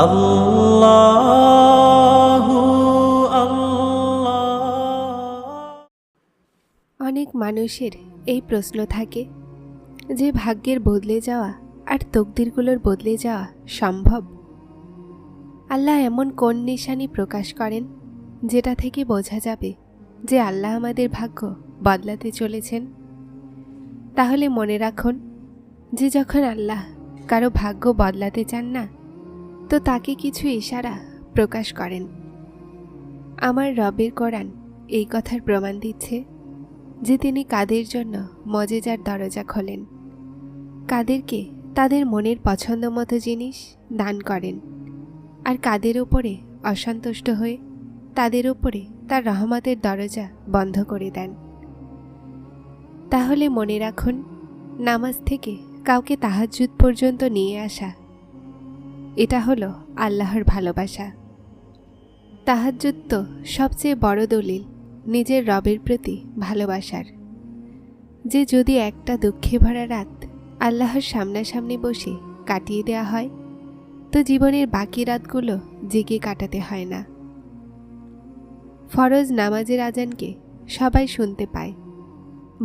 আল্লাহু আল্লাহ। অনেক মানুষের এই প্রশ্ন থাকে যে ভাগ্যের বদলে যাওয়া আর তকদিরগুলোর বদলে যাওয়া সম্ভব? আল্লাহ এমন কোন নিশানি প্রকাশ করেন যেটা থেকে বোঝা যাবে যে আল্লাহ আমাদের ভাগ্য বদলাতে চলেছেন? তাহলে মনে রাখুন যে যখন আল্লাহ কারো ভাগ্য বদলাতে চান না, তো তাকে কিছু ইশারা প্রকাশ করেন। আমার রবের কোরআন এই কথার প্রমাণ দিচ্ছে যে তিনি কাদের জন্য মজেজার দরজা খোলেন, কাদেরকে তাদের মনের পছন্দ মতো জিনিস দান করেন, আর কাদের উপরে অসন্তুষ্ট হয়ে তাদের উপরে তার রহমতের দরজা বন্ধ করে দেন। তাহলে মনে রাখুন, নামাজ থেকে কাউকে তাহাজ্জুদ পর্যন্ত নিয়ে আসা, এটা হলো আল্লাহর ভালোবাসা। তাহাজ্জুদ তো সবচেয়ে বড় দলিল নিজের রবের প্রতি ভালোবাসার। যে যদি একটা দুঃখে ভরা রাত আল্লাহর সামনাসামনি বসে কাটিয়ে দেওয়া হয়, তো জীবনের বাকি রাতগুলো জেগে কাটাতে হয় না। ফরজ নামাজের আজানকে সবাই শুনতে পায়,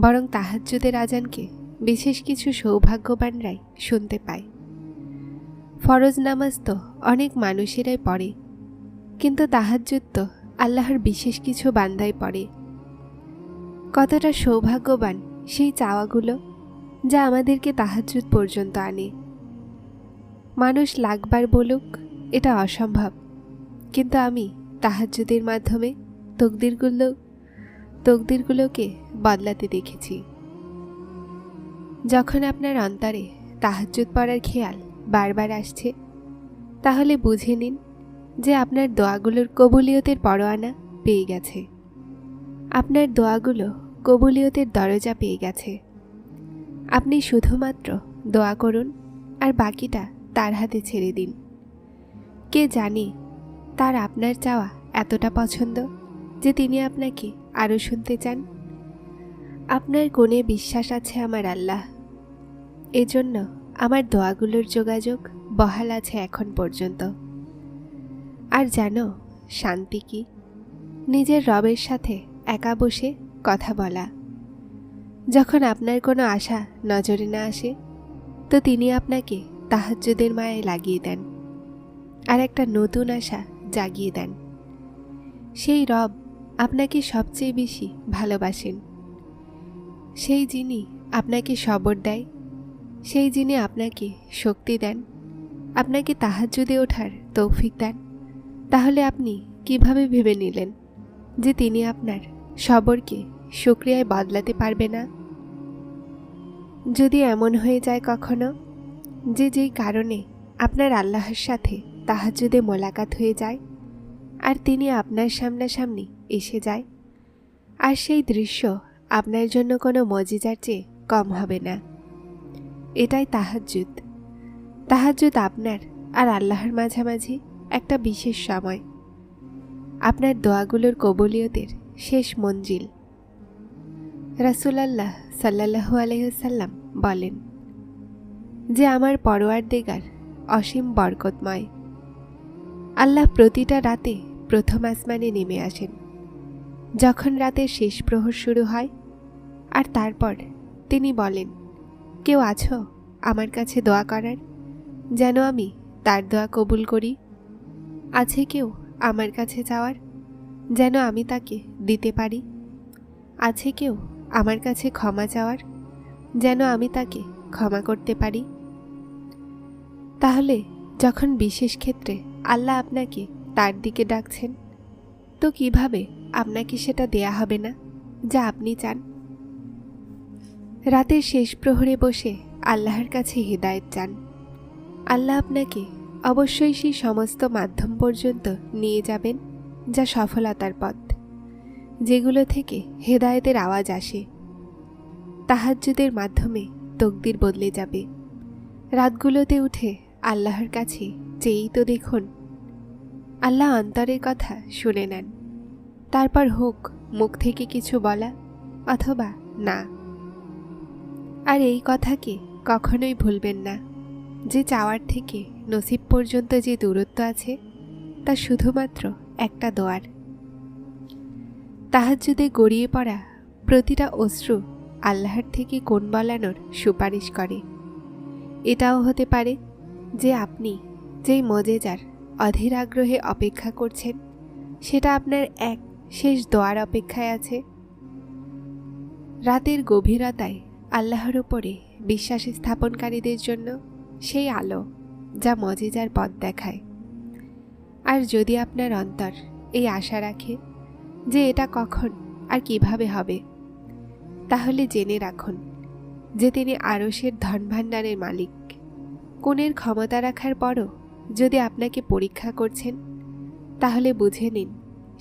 বরং তাহাজ্জুদের আজানকে বিশেষ কিছু সৌভাগ্যবানরাই শুনতে পায়। ফরজ নামাজ তো অনেক মানুষেরাই পড়ে, কিন্তু তাহাজ্জুদ তো আল্লাহর বিশেষ কিছু বান্দাই পড়ে। কতটা সৌভাগ্যবান সেই চাওয়াগুলো যা আমাদেরকে তাহাজ্জুদ পর্যন্ত আনে। মানুষ লাখবার বলুক এটা অসম্ভব, কিন্তু আমি তাহাজ্জুদের মাধ্যমে তকদিরগুলোকে বদলাতে দেখেছি। যখন আপনার অন্তরে তাহাজ্জুদ পড়ার খেয়াল বারবার আসছে, তাহলে বুঝে নিন যে আপনার দোয়াগুলোর কবুলিয়তের পরোয়ানা পেয়ে গেছে। আপনার দোয়াগুলো কবুলিয়তের দরজা পেয়ে গেছে। আপনি শুধুমাত্র দোয়া করুন আর বাকিটা তার হাতে ছেড়ে দিন। কে জানে তার আপনার চাওয়া এতটা পছন্দ যে তিনি আপনাকে আরও শুনতে চান। আপনার কোণে বিশ্বাস আছে আমার আল্লাহ, এজন্য আমার দোয়াগুলোর যোগাযোগ বহাল আছে এখন পর্যন্ত। আর জানো শান্তি কি? নিজের রবের সাথে একা বসে কথা বলা। যখন আপনার কোনো আশা নজরে না আসে, তো তিনি আপনাকে তাহাজ্জুদের মায়ায় লাগিয়ে দেন আর একটা নতুন আশা জাগিয়ে দেন। সেই রব আপনাকে সবচেয়ে বেশি ভালোবাসেন। সেই যিনি আপনাকে সবর দেয়, সেই যিনি আপনাকে শক্তি দেন, আপনাকে তাহাজ্জুদে ওঠার তৌফিক দেন। তাহলে আপনি কিভাবে ভেবে নিলেন যে তিনি আপনার সবরকে শুকরিয়ায় বদলাতে পারবে না? যদি এমন হয়ে যায় কখনো যে যেই কারণে আপনার আল্লাহর সাথে তাহাজ্জুদে মোলাকাত হয়ে যায় আর তিনি আপনার সামনাসামনি এসে যায়, আর সেই দৃশ্য আপনার জন্য কোনো মজিজার চেয়ে কম হবে না। এটাই তাহাজ্জুদ। তাহাজ্জুদ আপনার আর আল্লাহর মাঝামাঝি একটা বিশেষ সময়, আপনার দোয়াগুলোর কবুলিয়তের শেষ মঞ্জিল। রাসূলুল্লাহ সাল্লাল্লাহু আলাইহি ওয়াসাল্লাম বলেন যে আমার পরওয়ারদিগার অসীম বরকতময়। আল্লাহ প্রতিটা রাতে প্রথম আসমানে নেমে আসেন যখন রাতের শেষ প্রহর শুরু হয়, আর তারপর তিনি বলেন, কেউ আছো আমার কাছে দোয়া করার, যেন আমি তার দোয়া কবুল করি? আছে কেউ আমার কাছে চাওয়ার, যেন আমি তাকে দিতে পারি? আছে কেউ আমার কাছে ক্ষমা চাওয়ার, যেন আমি তাকে ক্ষমা করতে পারি? তাহলে যখন বিশেষ ক্ষেত্রে আল্লাহ আপনাকে তার দিকে ডাকছেন, তো কিভাবে আপনাকে সেটা দেয়া হবে না যা আপনি চান? রাতের শেষ প্রহরে বসে আল্লাহর কাছে হিদায়েত চান। আল্লাহ আপনাকে অবশ্যই সেই সমস্ত মাধ্যম পর্যন্ত নিয়ে যাবেন যা সফলতার পথ, যেগুলো থেকে হেদায়েতের আওয়াজ আসে। তাহাজ্জুদের মাধ্যমে তকদির বদলে যাবে। রাতগুলোতে উঠে আল্লাহর কাছে চেয়েই তো দেখুন, আল্লাহ অন্তরের কথা শুনে নেন। তারপর হোক মুখ থেকে কিছু বলা অথবা না। আর এই কথাকে কখনোই ভুলবেন না যে চাওয়ার থেকে নসিব পর্যন্ত যে দূরত্ব আছে তা শুধুমাত্র একটা দোয়ার। তাহাজ্জুদে গড়িয়ে পড়া প্রতিটা অশ্রু আল্লাহর থেকে কোণ বলানোর সুপারিশ করে। এটাও হতে পারে যে আপনি যেই মজেজার অধীর আগ্রহে অপেক্ষা করছেন সেটা আপনার এক শেষ দোয়ার অপেক্ষায় আছে। রাতের গভীরতায় আল্লাহর উপরে বিশ্বাস স্থাপনকারীদের জন্য সেই আলো যা মজেজার পথ দেখায়। আর যদি আপনার অন্তর এই আশা রাখে যে এটা কখন আর কিভাবে হবে, তাহলে জেনে রাখুন যে তিনি আরশের ধনভাণ্ডারের মালিক। কোণের ক্ষমতা রাখার পরও যদি আপনাকে পরীক্ষা করছেন, তাহলে বুঝে নিন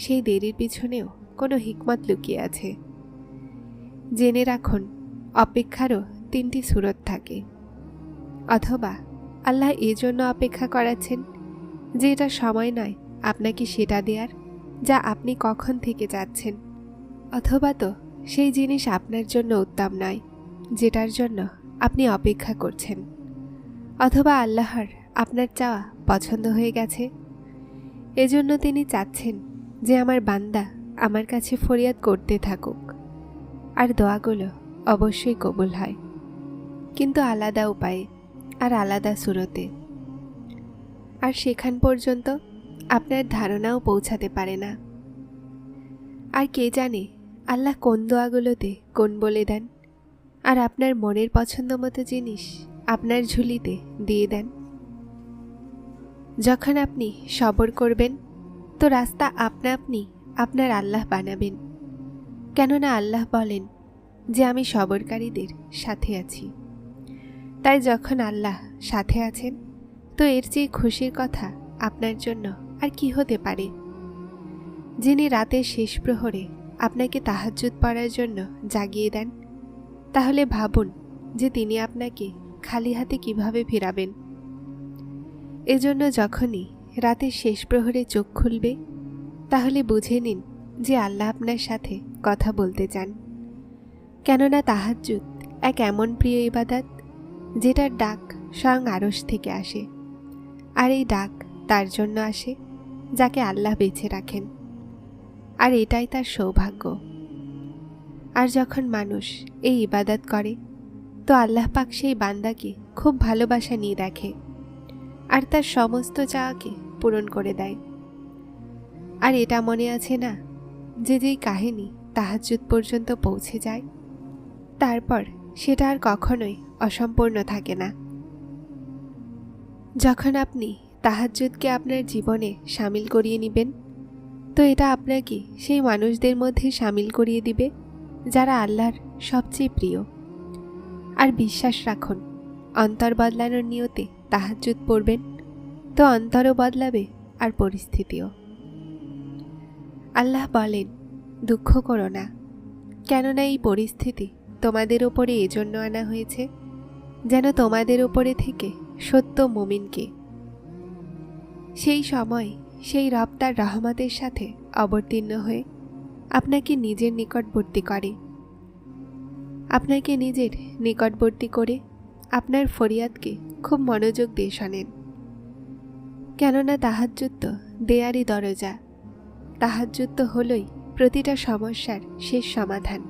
সেই দেরির পিছনেও কোনো হিকমত লুকিয়ে আছে। জেনে রাখুন অপেক্ষারও 3টি সূরত থাকে। অথবা আল্লাহ এজন্য অপেক্ষা করাচ্ছেন যে এটা সময় নয় আপনাকে সেটা দেওয়ার যা আপনি কখন থেকে যাচ্ছেন, অথবা তো সেই জিনিস আপনার জন্য উত্তম নয় যেটার জন্য আপনি অপেক্ষা করছেন, অথবা আল্লাহর আপনার চাওয়া পছন্দ হয়ে গেছে, এজন্য তিনি চাচ্ছেন যে আমার বান্দা আমার কাছে ফরিয়াদ করতে থাকুক আর দোয়াগুলো অবশ্যই কবুল হয়, কিন্তু আলাদা উপায়ে আর আলাদা সুরতে। আর সেখান পর্যন্ত আপনার ধারণাও পৌঁছাতে পারে না। আর কে জানে আল্লাহ কোন দোয়াগুলোতে কোন বলে দেন আর আপনার মনের পছন্দ মতো জিনিস আপনার ঝুলিতে দিয়ে দেন। যখন আপনি সবর করবেন তো রাস্তা আপনা আপনি আপনার আল্লাহ বানাবেন, কেননা আল্লাহ বলেন যে আমি সবরকারীদের সাথে আছি। তাই যখন আল্লাহ সাথে আছেন তো এর চেয়ে খুশির কথা আপনার জন্য আর কি হতে পারে। যিনি রাতের শেষ প্রহরে আপনাকে তাহাজ্জুদ পড়ার জন্য জাগিয়ে দেন, তাহলে ভাবুন যে তিনি আপনাকে খালি হাতে কিভাবে ফেরাবেন। এজন্য যখনই রাতের শেষ প্রহরে চোখ খুলবে, তাহলে বুঝে নিন যে আল্লাহ আপনার সাথে কথা বলতে চান, কেননা তাহাজ্জুদ এক এমন প্রিয় ইবাদত যেটার ডাক স্বয়ং আরশ থেকে আসে। আর এই ডাক তার জন্য আসে যাকে আল্লাহ বেছে রাখেন, আর এটাই তার সৌভাগ্য। আর যখন মানুষ এই ইবাদত করে তো আল্লাহ পাক সেই বান্দাকে খুব ভালোবাসা নিয়ে দেখে আর তার সমস্ত চাওয়াকে পূরণ করে দেয়। আর এটা মনে আছে না যে যেই কাহিনী তাহাজ্জুদ পর্যন্ত পৌঁছে যায় তারপর সেটা আর কখনোই অসম্পূর্ণ থাকে না। যখন আপনি তাহাজ্জুদকে আপনার জীবনে শামিল করিয়ে নেবেন তো এটা আপনাকে সেই মানুষদের মধ্যে শামিল করিয়ে দিবে যারা আল্লাহর সবচেয়ে প্রিয়। আর বিশ্বাস রাখুন অন্তর বদলানোর নিয়তে তাহাজ্জুদ পড়বেন তো অন্তরও বদলাবে আর পরিস্থিতিও। আল্লাহ বলেন, দুঃখ করো না, কেননা এই পরিস্থিতি তোমাদের ওপরে এজন্য আনা হয়েছে যেন তোমাদের ওপরে থেকে সত্য মুমিনকে সেই সময় সেই রব তার রহমতের সাথে অবতীর্ণ হয়ে আপনাকে নিজের নিকটবর্তী করে, আপনাকে নিজের নিকটবর্তী করে আপনার ফরিয়াদকে খুব মনোযোগ দিয়ে শোনেন। কেননা তাহাজ্জুদ তো দেয়ারই দরজা, তাহাজ্জুদ তো হলই প্রতিটা সমস্যার শেষ সমাধান।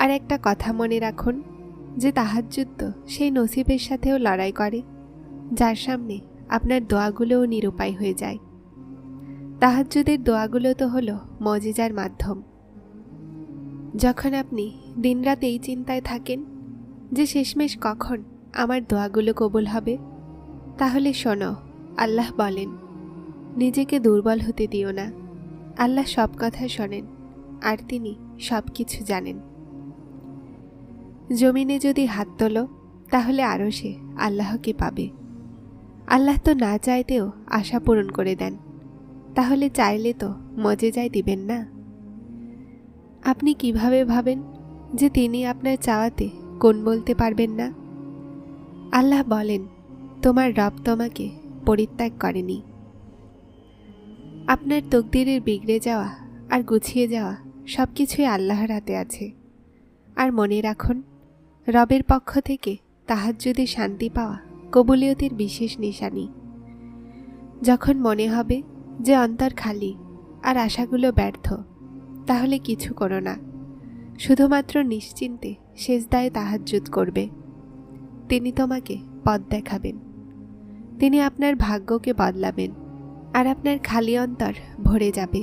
আর একটা কথা মনে রাখুন যে তাহাজ্জুদ তো সেই নসিবের সাথেও লড়াই করে যার সামনে আপনার দোয়াগুলোও নিরুপায় হয়ে যায়। তাহাজ্জুদের দোয়াগুলো তো হলো মজিজার মাধ্যম। যখন আপনি দিনরাত এই চিন্তায় থাকেন যে শেষমেশ কখন আমার দোয়াগুলো কবুল হবে, তাহলে শোনো, আল্লাহ বলেন, নিজেকে দুর্বল হতে দিও না। আল্লাহ সব কথা শোনেন আর তিনি সব কিছু জানেন। জমিনে যদি হাত তোলো তাহলে আরশে আল্লাহকে পাবে। আল্লাহ তো না চাইতেও আশা পূরণ করে দেন, তাহলে চাইলে তো মজেজায় দিবেন না। আপনি কিভাবে ভাবেন যে তিনি আপনার চাওয়াতে কোন বলতে পারবেন না? আল্লাহ বলেন, তোমার রব তোমাকে পরিত্যাগ করেনি। আপনার তকদিরের বিগড়ে যাওয়া আর গুছিয়ে যাওয়া সব কিছুই আল্লাহর হাতে আছে। আর মনে রাখুন, রবের পক্ষ থেকে তাহাজ্জুদে শান্তি পাওয়া কবুলিয়তের বিশেষ নিশানি। যখন মনে হবে যে অন্তর খালি আর আশাগুলো ব্যর্থ, তাহলে কিছু করো না, শুধুমাত্র নিশ্চিন্তে সেজদায় তাহাজ্জুদ করবে। তিনি তোমাকে পথ দেখাবেন, তিনি আপনার ভাগ্যকে বদলাবেন, আর আপনার খালি অন্তর ভরে যাবে।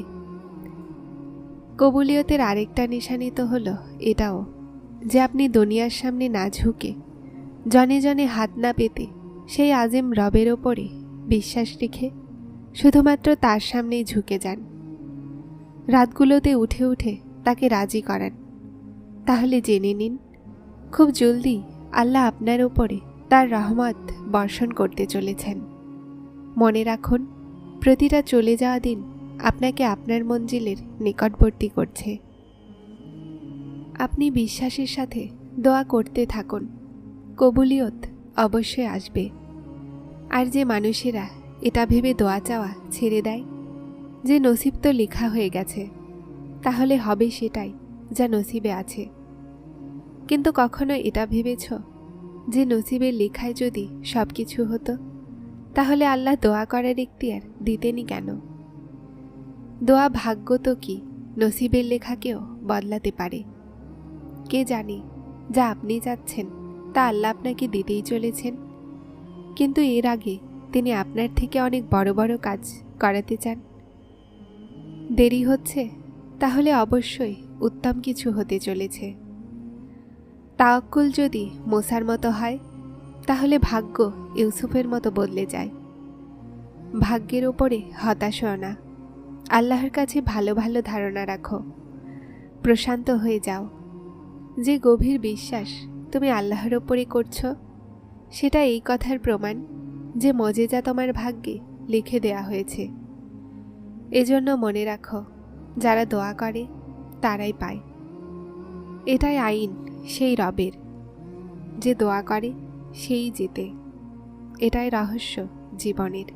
কবুলিয়তের আরেকটা নিশানি তো হলো এটাও যে আপনি দুনিয়ার সামনে না ঝুঁকে, জনে জনে হাত না পেতে সেই আজিম রবের ওপরে বিশ্বাস রেখে শুধুমাত্র তার সামনেই ঝুঁকে যান। রাতগুলোতে উঠে উঠে তাকে রাজি করান। তাহলে জেনে নিন, খুব জলদি আল্লাহ আপনার ওপরে তার রহমত বর্ষণ করতে চলেছেন। মনে রাখুন, প্রতিটা চলে যাওয়া দিন আপনাকে আপনার মঞ্জিলের নিকটবর্তী করছে। আপনি বিশ্বাসের সাথে দোয়া করতে থাকুন, কবুলিয়ত অবশ্যই আসবে। আর যে মানুষেরা এটা ভেবে দোয়া চাওয়া ছেড়ে দেয় যে নসিব তো লেখা হয়ে গেছে, তাহলে হবে সেটাই যা নসিবে আছে, কিন্তু কখনো এটা ভেবেছ যে নসিবের লেখায় যদি সব কিছু হতো, তাহলে আল্লাহ দোয়া করার ইখতিয়ার দিতেনই কেন? দোয়া ভাগ্য তো কি নসিবের লেখাকেও বদলাতে পারে। কে জানে, যা আপনি চাচ্ছেন তা আল্লাহ আপনাকে দিতেই চলেছেন, কিন্তু এর আগে তিনি আপনার থেকে অনেক বড় বড় কাজ করাতে চান। দেরি হচ্ছে, তাহলে অবশ্যই উত্তম কিছু হতে চলেছে। তাওয়াক্কুল যদি মোসার মতো হয়, তাহলে ভাগ্য ইউসুফের মতো বদলে যায়। ভাগ্যের ওপরে হতাশ হও না, আল্লাহর কাছে ভালো ভালো ধারণা রাখো, প্রশান্ত হয়ে যাও। যে গভীর বিশ্বাস তুমি আল্লাহর ওপরে করছো, সেটা এই কথার প্রমাণ যে মজেজা তোমার ভাগ্যে লিখে দেয়া হয়েছে। এজন্য মনে রাখো, যারা দোয়া করে তারাই পায়। এটাই আইন সেই রবের, যে দোয়া করে সেই জেতে। এটাই রহস্য জীবনের।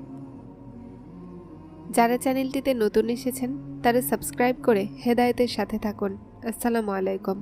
যারা চ্যানেলটিতে নতুন এসেছেন তারা সাবস্ক্রাইব করে হেদায়েতের সাথে থাকুন। আসসালামু আলাইকুম।